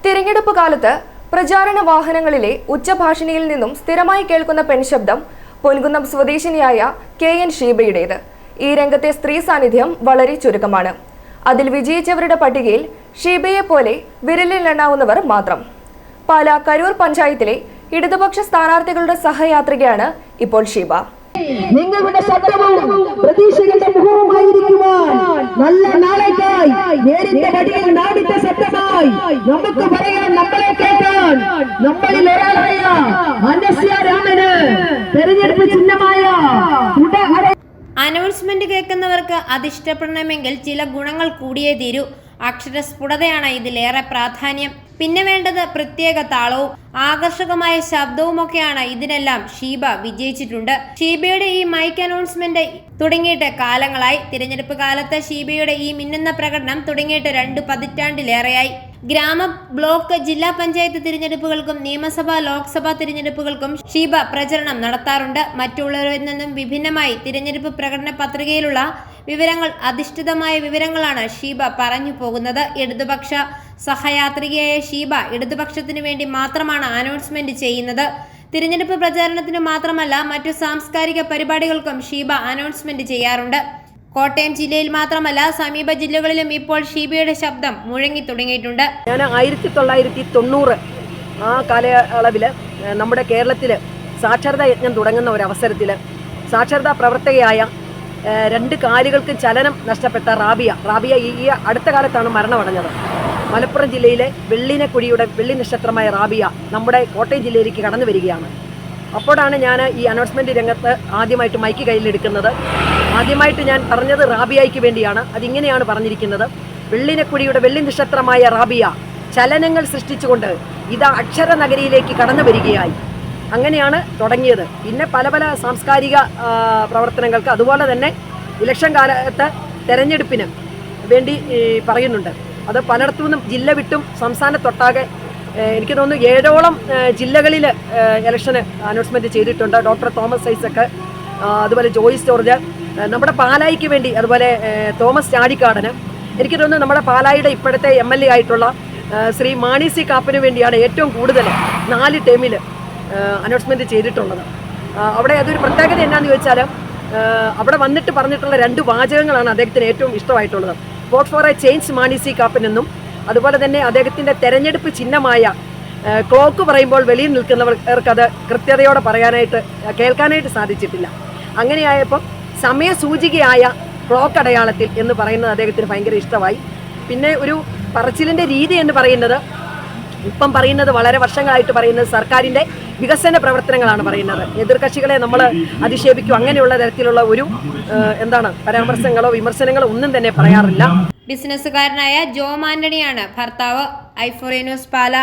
തിരഞ്ഞെടുപ്പ് കാലത്ത് പ്രചാരണ വാഹനങ്ങളിലെ ഉച്ചഭാഷിണിയിൽ നിന്നും സ്ഥിരമായി കേൾക്കുന്ന പെൺശബ്ദം പൊൻകുന്നം സ്വദേശിനിയായ KN ഷീബയുടേത്. ഈ രംഗത്തെ സ്ത്രീ സാന്നിധ്യം വളരെ ചുരുക്കമാണ്. അതിൽ വിജയിച്ചവരുടെ പട്ടികയിൽ ഷീബയെ പോലെ വിരലിലെണ്ണാവുന്നവർ മാത്രം. പാലാ കരൂർ പഞ്ചായത്തിലെ ഇടതുപക്ഷ സ്ഥാനാർത്ഥികളുടെ സഹയാത്രികയാണ് ഇപ്പോൾ ഷീബ. നിങ്ങളുടെ ശബ്ദവും പ്രതീക്ഷകളുടെ മുഖവുമായിരിക്കുവാൻ നല്ല നാളേക്കായി നേരിന്റെ വടിയിൽ നാടിച്ച ശബ്ദമായി നമുക്ക് പറയാൻ, നമ്മളെ കേൾക്കാൻ നമ്മളിൽ ഒരാളായ അനസ്യ രാമന് തെരഞ്ഞെടുപ്പ് ചിഹ്നമായ അനൗൺസ്മെന്റ് കേൾക്കുന്നവർക്ക് അതിഷ്ടപ്പെടണമെങ്കിൽ ചില ഗുണങ്ങൾ കൂടിയേ തീരൂ. അക്ഷരസ്ഫുടതയാണ് ഇതിലേറെ പ്രാധാന്യം. പിന്നെ വേണ്ടത് പ്രത്യേക താളവും ആകർഷകമായ ശബ്ദവുമൊക്കെയാണ്. ഇതിനെല്ലാം ഷീബ വിജയിച്ചിട്ടുണ്ട്. ഷീബയുടെ ഈ മൈക്ക് അനൗൺസ്മെന്റ് തുടങ്ങിയിട്ട് കാലങ്ങളായി. തിരഞ്ഞെടുപ്പ് കാലത്ത് ഷീബയുടെ ഈ മിന്നുന്ന പ്രകടനം തുടങ്ങിയിട്ട് 2 പതിറ്റാണ്ടിലേറെയായി. ഗ്രാമ, ബ്ലോക്ക്, ജില്ലാ പഞ്ചായത്ത് തിരഞ്ഞെടുപ്പുകൾക്കും നിയമസഭാ, ലോക്സഭാ തിരഞ്ഞെടുപ്പുകൾക്കും ഷീബ പ്രചരണം നടത്താറുണ്ട്. മറ്റുള്ളവരിൽ നിന്നും വിഭിന്നമായി തിരഞ്ഞെടുപ്പ് പ്രകടന പത്രികയിലുള്ള വിവരങ്ങൾ അധിഷ്ഠിതമായ വിവരങ്ങളാണ് ഷീബ പറഞ്ഞു പോകുന്നത്. ഇടതുപക്ഷ സഹയാത്രികയായ ഷീബ ഇടതുപക്ഷത്തിനു വേണ്ടി മാത്രമാണ് അനൗൺസ്മെന്റ് ചെയ്യുന്നത്. തിരഞ്ഞെടുപ്പ് പ്രചാരണത്തിന് മാത്രമല്ല, മറ്റു സാംസ്കാരിക പരിപാടികൾക്കും ഷീബ അനൗൺസ്മെന്റ് ചെയ്യാറുണ്ട്. കോട്ടയം ജില്ലയിൽ മാത്രമല്ല, സമീപ ജില്ലകളിലും ഇപ്പോൾ ഷീബയുടെ ശബ്ദം മുഴങ്ങി തുടങ്ങിയിട്ടുണ്ട്. ഞാൻ 1990 ആ കാലയളവിൽ നമ്മുടെ കേരളത്തിൽ സാക്ഷരതാ യജ്ഞം തുടങ്ങുന്ന ഒരു അവസരത്തിൽ സാക്ഷരതാ പ്രവർത്തകയായ 2 കാലുകൾക്ക് ചലനം നഷ്ടപ്പെട്ട റാബിയ ഈ അടുത്ത കാലത്താണ് മരണമടഞ്ഞത്. മലപ്പുറം ജില്ലയിലെ വെള്ളിനക്കുഴിയുടെ വെള്ളി നക്ഷത്രമായ റാബിയ നമ്മുടെ കോട്ടയം ജില്ലയിലേക്ക് കടന്നു വരികയാണ്. അപ്പോഴാണ് ഞാൻ ഈ അനൗൺസ്മെന്റ് രംഗത്ത് ആദ്യമായിട്ട് മൈക്ക് കയ്യിലെടുക്കുന്നത്. ആദ്യമായിട്ട് ഞാൻ പറഞ്ഞത് റാബിയയ്ക്ക് വേണ്ടിയാണ്. അതിങ്ങനെയാണ് പറഞ്ഞിരിക്കുന്നത്: വെള്ളിനക്കുഴിയുടെ വെള്ളി നക്ഷത്രമായ റാബിയ ചലനങ്ങൾ സൃഷ്ടിച്ചുകൊണ്ട് ഇതാ അക്ഷര നഗരിയിലേക്ക് കടന്നു വരികയായി. അങ്ങനെയാണ് തുടങ്ങിയത്. പിന്നെ പല സാംസ്കാരിക പ്രവർത്തനങ്ങൾക്ക്, അതുപോലെ തന്നെ ഇലക്ഷൻ കാലത്ത് തെരഞ്ഞെടുപ്പിന് വേണ്ടി പറയുന്നുണ്ട്. അത് പലയിടത്തു നിന്നും ജില്ല വിട്ടും സംസ്ഥാനത്തൊട്ടാകെ എനിക്ക് തോന്നുന്നു 7ഓളം ജില്ലകളിൽ ഇലക്ഷന് അനൗൺസ്മെന്റ് ചെയ്തിട്ടുണ്ട്. ഡോക്ടർ തോമസ് ഐസക്ക്, അതുപോലെ ജോയിസ് ജോർജ്, നമ്മുടെ പാലായിക്ക് വേണ്ടി, അതുപോലെ തോമസ് ചാടിക്കാടന്, എനിക്ക് തോന്നുന്നു നമ്മുടെ പാലായുടെ ഇപ്പോഴത്തെ MLA ആയിട്ടുള്ള ശ്രീ മാണി സി കാപ്പന് വേണ്ടിയാണ് ഏറ്റവും കൂടുതൽ 4 ടേമിൽ അനൗൺസ്മെന്റ് ചെയ്തിട്ടുള്ളത്. അവിടെ അതൊരു പ്രത്യേകത എന്നാന്ന് ചോദിച്ചാൽ, അവിടെ വന്നിട്ട് പറഞ്ഞിട്ടുള്ള 2 വാചകങ്ങളാണ് അദ്ദേഹത്തിന് ഏറ്റവും ഇഷ്ടമായിട്ടുള്ളത്. Vote for a change Mani C Kappan എന്നും, അതുപോലെ തന്നെ അദ്ദേഹത്തിൻ്റെ തെരഞ്ഞെടുപ്പ് ചിഹ്നമായ ക്ലോക്ക് പറയുമ്പോൾ വെളിയിൽ നിൽക്കുന്നവർക്കത് കൃത്യതയോടെ പറയാനായിട്ട് കേൾക്കാനായിട്ട് സാധിച്ചിട്ടില്ല. അങ്ങനെയായപ്പോൾ സമയസൂചികയായ ക്ലോക്ക് അടയാളത്തിൽ എന്ന് പറയുന്നത് അദ്ദേഹത്തിന് ഭയങ്കര ഇഷ്ടമായി. പിന്നെ ഒരു പറച്ചിലിൻ്റെ രീതി എന്ന് പറയുന്നത്, ഇപ്പം പറയുന്നത്, വളരെ വർഷങ്ങളായിട്ട് പറയുന്നത് സർക്കാരിൻ്റെ വികസന പ്രവർത്തനങ്ങളാണ് പറയുന്നത്. എതിർകക്ഷികളെ നമ്മൾ അധിക്ഷേപിക്കും, അങ്ങനെയുള്ള തരത്തിലുള്ള ഒരു പരാമർശങ്ങളോ വിമർശനങ്ങളോ ഒന്നും തന്നെ പറയാറില്ല. ബിസിനസ്സുകാരനായ ജോം ആന്റണിയാണ് ഭർത്താവ്. i4A ന്യൂസ് പാല.